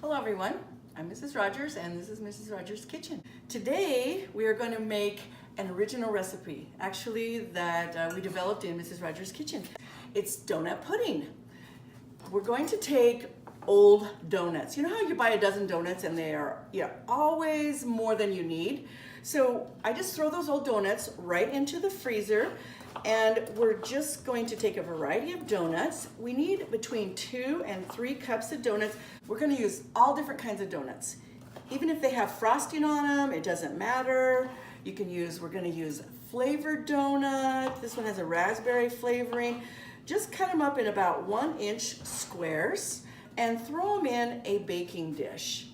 Hello everyone, I'm Mrs. Rogers and this is Mrs. Rogers' Kitchen. Today we are going to make an original recipe, actually that we developed in Mrs. Rogers' Kitchen. It's donut pudding. We're going to take old donuts. You know how you buy a dozen donuts and they are always more than you need? So I just throw those old donuts right into the freezer, and we're just going to take a variety of donuts. We need between 2 and 3 cups of donuts. We're going to use all different kinds of donuts. Even if they have frosting on them, it doesn't matter. We're going to use flavored donut. This one has a raspberry flavoring. Just cut them up in about 1-inch squares and throw them in a baking dish.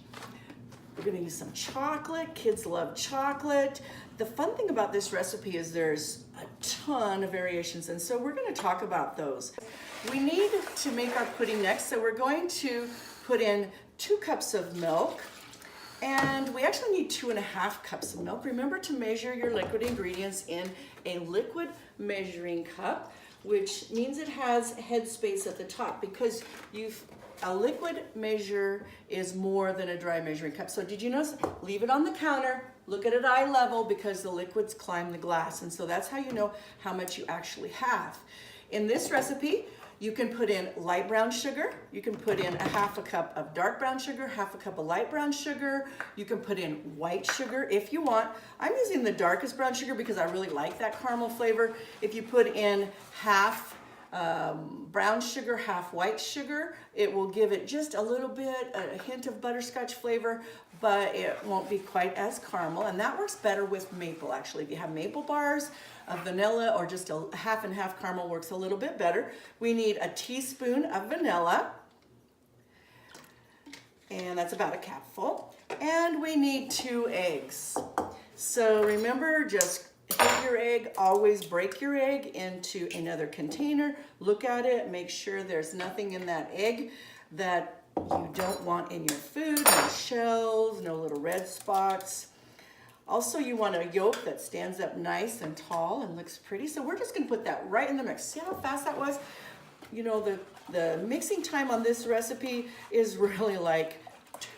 We're going to use some chocolate. Kids love chocolate. The fun thing about this recipe is there's a ton of variations, and so we're going to talk about those. We need to make our pudding next, so we're going to put in 2 cups of milk, and we actually need 2.5 cups of milk. Remember to measure your liquid ingredients in a liquid measuring cup, which means it has head space at the top, because a liquid measure is more than a dry measuring cup. So did you notice? Leave it on the counter, look at it eye level, because the liquids climb the glass, and so that's how you know how much you actually have. In this recipe, you can put in light brown sugar, you can put in 1/2 cup of dark brown sugar, 1/2 cup of light brown sugar, you can put in white sugar if you want. I'm using the darkest brown sugar because I really like that caramel flavor. If you put in half brown sugar, half white sugar, it will give it just a little bit, a hint of butterscotch flavor, but it won't be quite as caramel, and that works better with maple. Actually, if you have maple bars, vanilla, or just a half and half caramel works a little bit better. We need a teaspoon of vanilla, and that's about a cupful, and we need 2 eggs. So remember, just hit your egg, always break your egg into another container, look at it, make sure there's nothing in that egg that you don't want in your food, no shells, no little red spots. Also, you want a yolk that stands up nice and tall and looks pretty. So we're just gonna put that right in the mix. See how fast that was? You know, the mixing time on this recipe is really like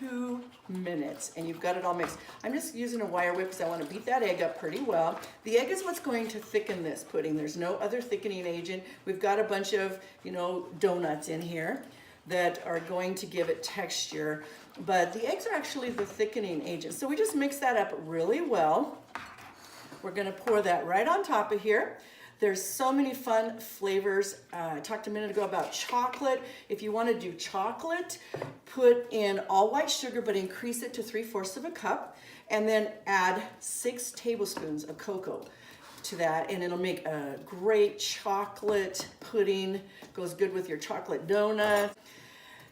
2 minutes, and you've got it all mixed. I'm just using a wire whip because I want to beat that egg up pretty well. The egg is what's going to thicken this pudding. There's no other thickening agent. We've got a bunch of, donuts in here that are going to give it texture, but the eggs are actually the thickening agent. So we just mix that up really well. We're going to pour that right on top of here. There's so many fun flavors. I talked a minute ago about chocolate. If you want to do chocolate, put in all white sugar, but increase it to 3/4 of a cup, and then add 6 tablespoons of cocoa to that, and it'll make a great chocolate pudding. Goes good with your chocolate donut.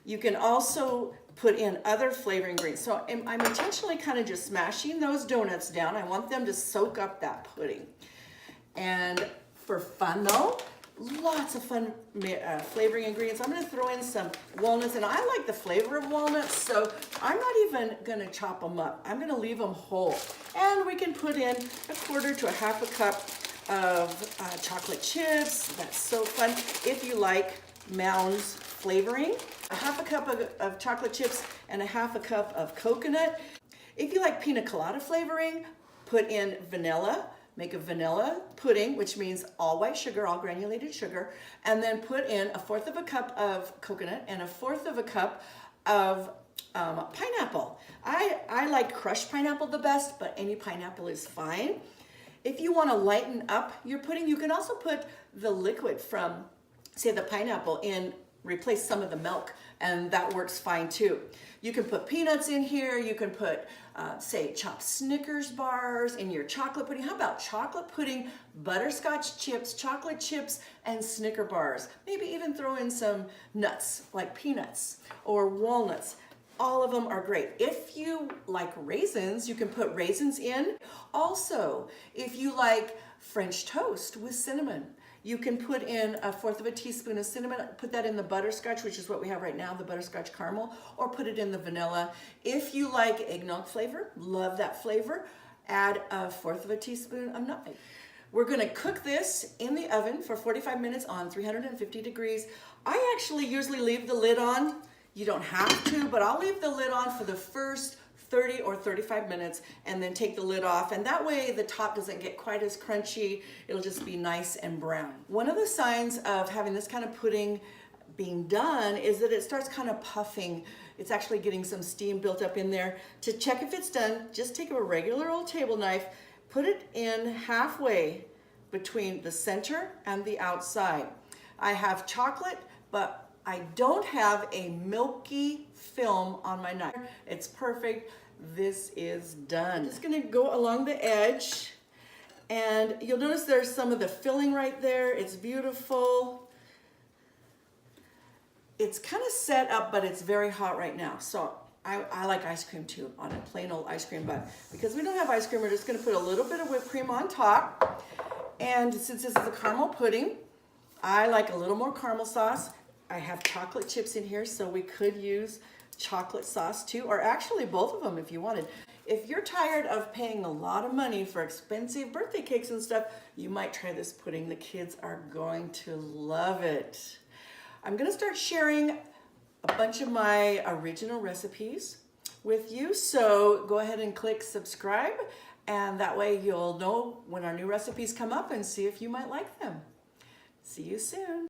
You can also put in other flavor ingredients. So I'm intentionally kind of just smashing those donuts down. I want them to soak up that pudding. And for fun though, lots of fun flavoring ingredients. I'm going to throw in some walnuts, and I like the flavor of walnuts, so I'm not even going to chop them up. I'm going to leave them whole. And we can put in 1/4 to 1/2 cup of chocolate chips. That's so fun. If you like Mounds flavoring, 1/2 cup of chocolate chips and 1/2 cup of coconut. If you like pina colada flavoring, put in vanilla. Make a vanilla pudding, which means all white sugar, all granulated sugar, and then put in 1/4 cup of coconut and 1/4 cup of pineapple. I like crushed pineapple the best, but any pineapple is fine. If you want to lighten up your pudding, you can also put the liquid from, say, the pineapple in, replace some of the milk, and that works fine too. You can put peanuts in here. You can put, say, chopped Snickers bars in your chocolate pudding. How about chocolate pudding, butterscotch chips, chocolate chips, and Snicker bars? Maybe even throw in some nuts like peanuts or walnuts. All of them are great. If you like raisins, you can put raisins in. Also, if you like French toast with cinnamon, you can put in 1/4 teaspoon of cinnamon, put that in the butterscotch, which is what we have right now, the butterscotch caramel, or put it in the vanilla. If you like eggnog flavor, love that flavor, add 1/4 teaspoon of nutmeg. We're gonna cook this in the oven for 45 minutes on 350 degrees. I actually usually leave the lid on You don't have to, but I'll leave the lid on for the first 30 or 35 minutes and then take the lid off, and that way the top doesn't get quite as crunchy. It'll just be nice and brown. One of the signs of having this kind of pudding being done is that it starts kind of puffing. It's actually getting some steam built up in there. To check if it's done, just take a regular old table knife, put it in halfway between the center and the outside. I have chocolate, but I don't have a milky film on my knife. It's perfect. This is done. Just gonna go along the edge, and you'll notice there's some of the filling right there. It's beautiful. It's kind of set up, but it's very hot right now. So I like ice cream too, on a plain old ice cream, but because we don't have ice cream, we're just gonna put a little bit of whipped cream on top. And since this is a caramel pudding, I like a little more caramel sauce. I have chocolate chips in here, so we could use chocolate sauce too, or actually both of them if you wanted. If you're tired of paying a lot of money for expensive birthday cakes and stuff, you might try this pudding. The kids are going to love it. I'm gonna start sharing a bunch of my original recipes with you, so go ahead and click subscribe, and that way you'll know when our new recipes come up and see if you might like them. See you soon.